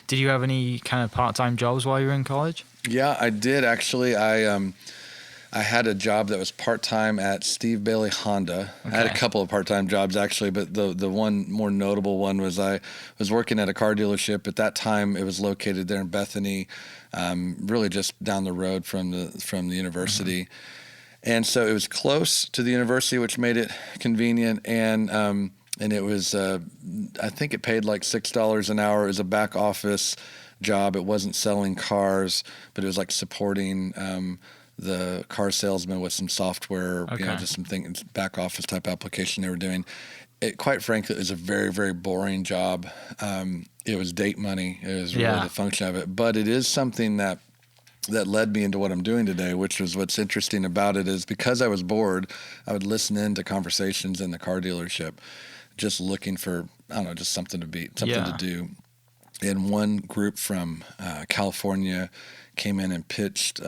Did you have any kind of part-time jobs while you were in college? Yeah, I did actually. I had a job that was part-time at Steve Bailey Honda. Okay. I had a couple of part-time jobs actually, but the one more notable one was I was working at a car dealership. At that time, it was located there in Bethany, really just down the road from the university. Mm-hmm. And so it was close to the university, which made it convenient. And it was, I think it paid like $6 an hour. It was a back office job. It wasn't selling cars, but it was like supporting the car salesman with some software, Okay. Just some things, back office type application they were doing. It, quite frankly, it was a very, very boring job. It was date money. It was really the function of it. But it is something that led me into what I'm doing today, which was what's interesting about it is because I was bored, I would listen in to conversations in the car dealership, just looking for, I don't know, just something to do. And one group from California came in and pitched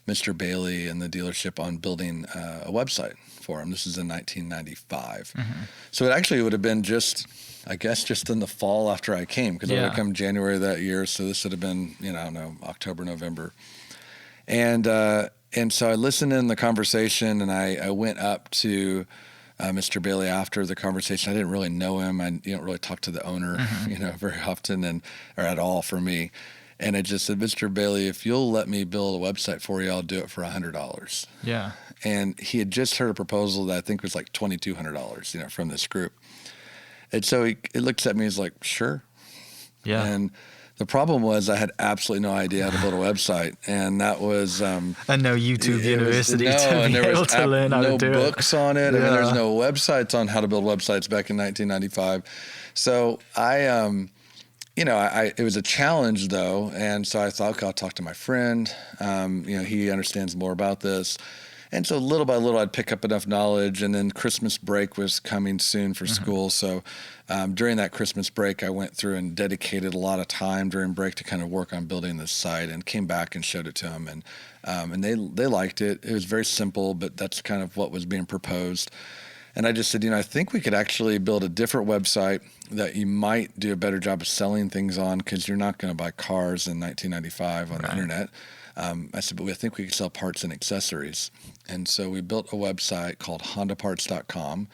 Mr. Bailey and the dealership on building a website for him. This is in 1995. Mm-hmm. So it actually would have been just in the fall after I came, because I would have come January of that year. So this would have been, I don't know, October, November. And so I listened in the conversation, and I went up to Mr. Bailey after the conversation. I didn't really know him. I don't really talk to the owner, very often or at all for me. And I just said, Mr. Bailey, if you'll let me build a website for you, I'll do it for $100. Yeah. And he had just heard a proposal that I think was like $2,200, from this group. And so he looks at me, he's like, sure. Yeah. And the problem was I had absolutely no idea how to build a website. And that was... and no YouTube university and there was to learn how to do it. No books on it. I mean, there was no websites on how to build websites back in 1995. So it was a challenge though. And so I thought, okay, I'll talk to my friend. He understands more about this. And so little by little, I'd pick up enough knowledge. And then Christmas break was coming soon for school. So during that Christmas break, I went through and dedicated a lot of time during break to kind of work on building this site, and came back and showed it to them. And they liked it. It was very simple, but that's kind of what was being proposed. And I just said, I think we could actually build a different website that you might do a better job of selling things on, because you're not going to buy cars in 1995 on the internet. I said, but I think we could sell parts and accessories. And so we built a website called HondaParts.com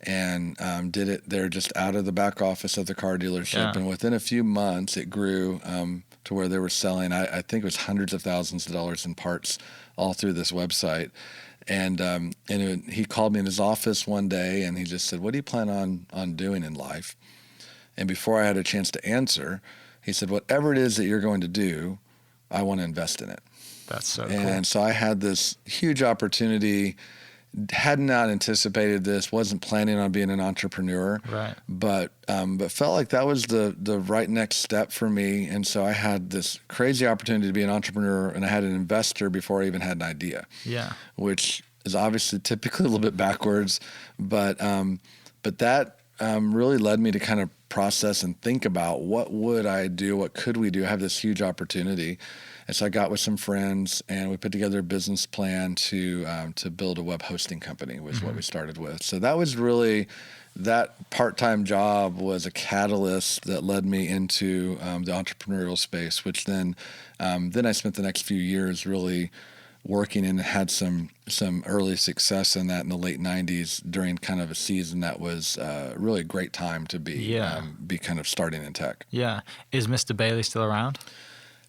and did it there just out of the back office of the car dealership. Yeah. And within a few months, it grew to where they were selling, I think it was hundreds of thousands of dollars in parts all through this website. And he called me in his office one day, and he just said, what do you plan on doing in life? And before I had a chance to answer, he said, whatever it is that you're going to do, I want to invest in it. That's so cool. And so I had this huge opportunity, had not anticipated this, wasn't planning on being an entrepreneur, right? But felt like that was the right next step for me. And so I had this crazy opportunity to be an entrepreneur, and I had an investor before I even had an idea. Yeah. Which is obviously typically a little bit backwards, but that really led me to kind of process and think about what would I do, what could we do. I have this huge opportunity. And so I got with some friends, and we put together a business plan to build a web hosting company was what we started with. So that was really, that part-time job was a catalyst that led me into the entrepreneurial space, which then I spent the next few years really working and had some early success in that in the late 90s during kind of a season that was really a great time to be kind of starting in tech. Yeah. Is Mr. Bailey still around?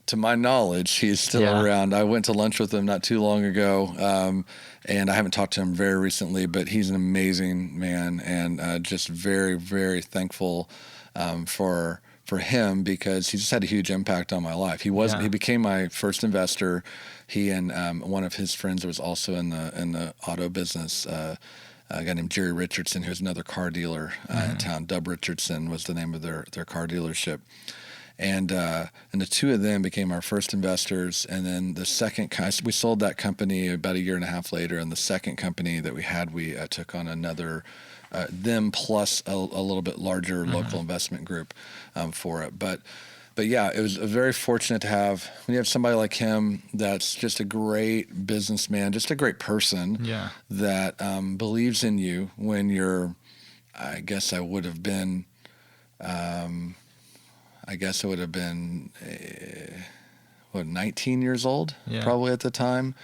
To my knowledge, he's still around. I went to lunch with him not too long ago, and I haven't talked to him very recently, but he's an amazing man, and just very, very thankful for him, because he just had a huge impact on my life. He became my first investor. He and one of his friends was also in the auto business, a guy named Jerry Richardson, who's another car dealer in town. Dub Richardson was the name of their car dealership. And the two of them became our first investors. And then the second, we sold that company about a year and a half later. And the second company that we had, we took on another, them plus a little bit larger local investment group for it. But yeah, it was very fortunate to have, when you have somebody like him that's just a great businessman, just a great person that believes in you when you're, I guess I would have been, I guess I would have been, 19 years old, Yeah. probably at the time.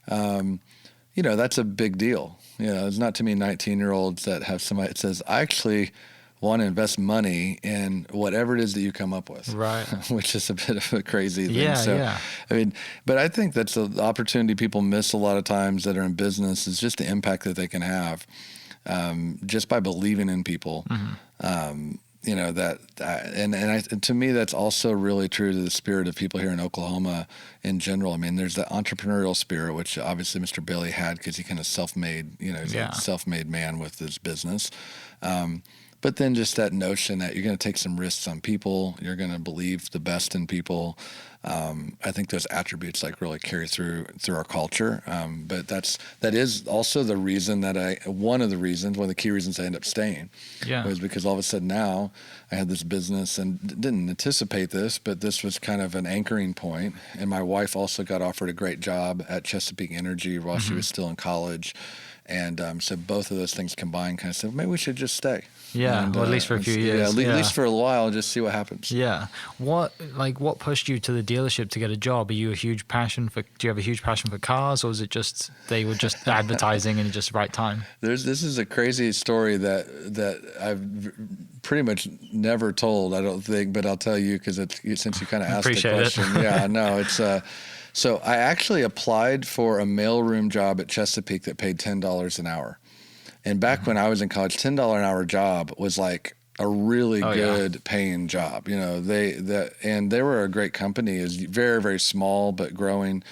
That's a big deal. There's not too many 19-year-olds that have somebody that says, I actually want to invest money in whatever it is that you come up with. Right. Which is a bit of a crazy thing. Yeah, So, yeah. I mean, but I think that's the opportunity people miss a lot of times that are in business is just the impact that they can have just by believing in people. Mm-hmm. And to me, that's also really true to the spirit of people here in Oklahoma in general. I mean, there's the entrepreneurial spirit, which obviously Mr. Bailey had because he kind of self-made, he's Yeah. a self-made man with his business. But then just that notion that you're going to take some risks on people, you're going to believe the best in people. I think those attributes really carry through our culture. But that is also the reason one of the key reasons I ended up staying. Yeah. Was because all of a sudden now I had this business and didn't anticipate this, but this was kind of an anchoring point. And my wife also got offered a great job at Chesapeake Energy while she was still in college. And so both of those things combined kind of said, maybe we should just stay. Yeah, And, or at least for a few years. Yeah, at least for a while, just see what happens. Yeah. What pushed you to the dealership to get a job? Do you have a huge passion for cars, or is it just they were just advertising and just the right time? This is a crazy story that I've pretty much never told, I don't think, but I'll tell you because since you kind of asked the question. Yeah, no, it's so I actually applied for a mailroom job at Chesapeake that paid $10 an hour. And back when I was in college, $10 an hour job was like a really good paying job. They were a great company. It was very, very small but growing.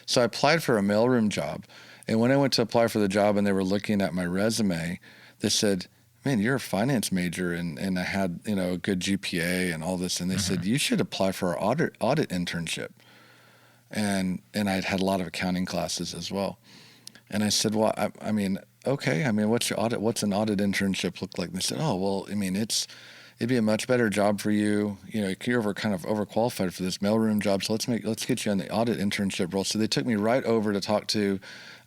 So I applied for a mailroom job. And when I went to apply for the job and they were looking at my resume, they said, man, you're a finance major and I had, a good GPA and all this. And they said, you should apply for our audit internship. And I'd had a lot of accounting classes as well. And I said, well, I mean, okay. I mean, what's an audit internship look like? And they said, oh, well, I mean, it'd be a much better job for you. You're kind of overqualified for this mailroom job. So let's get you on the audit internship role. So they took me right over to talk to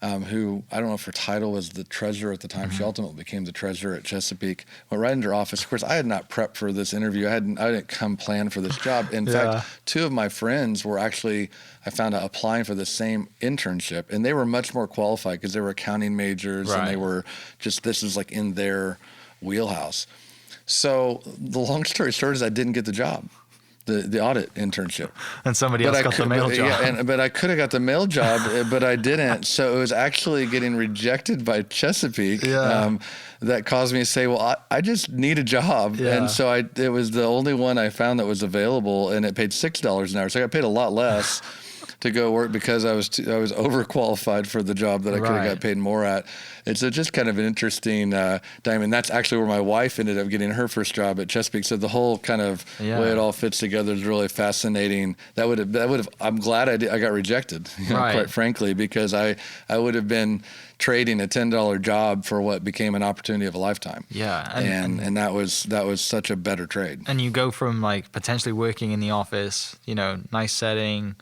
who, I don't know if her title was the treasurer at the time. She ultimately became the treasurer at Chesapeake. Went right into her office. Of course, I had not prepped for this interview. I didn't come planned for this job. In fact, two of my friends were actually, I found out, applying for the same internship, and they were much more qualified because they were accounting majors and they were this is like in their wheelhouse. So the long story short is I didn't get the job. The audit internship. And somebody else got the mail job. Yeah, but I could have got the mail job, but I didn't. So it was actually getting rejected by Chesapeake that caused me to say, well, I just need a job. Yeah. And so it was the only one I found that was available, and it paid $6 an hour. So I got paid a lot less to go work because I was overqualified for the job that I could have got paid more at. It's just kind of an interesting diamond. That's actually where my wife ended up getting her first job at Chesapeake. So the whole kind of way it all fits together is really fascinating. That would have. I'm glad I got rejected, quite frankly, because I would have been trading a $10 job for what became an opportunity of a lifetime. Yeah, and that was such a better trade. And you go from potentially working in the office, nice setting,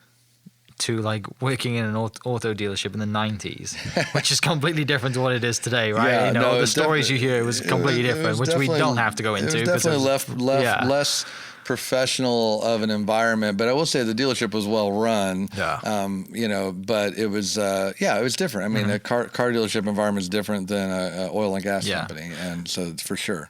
to working in an auto delership in the 90s, which is completely different to what it is today, right? The stories you hear was completely different, which we don't have to go into. It was definitely less professional of an environment, but I will say the dealership was well run. But it was it was different. I mean, a car dealership environment is different than a oil and gas company, and so for sure.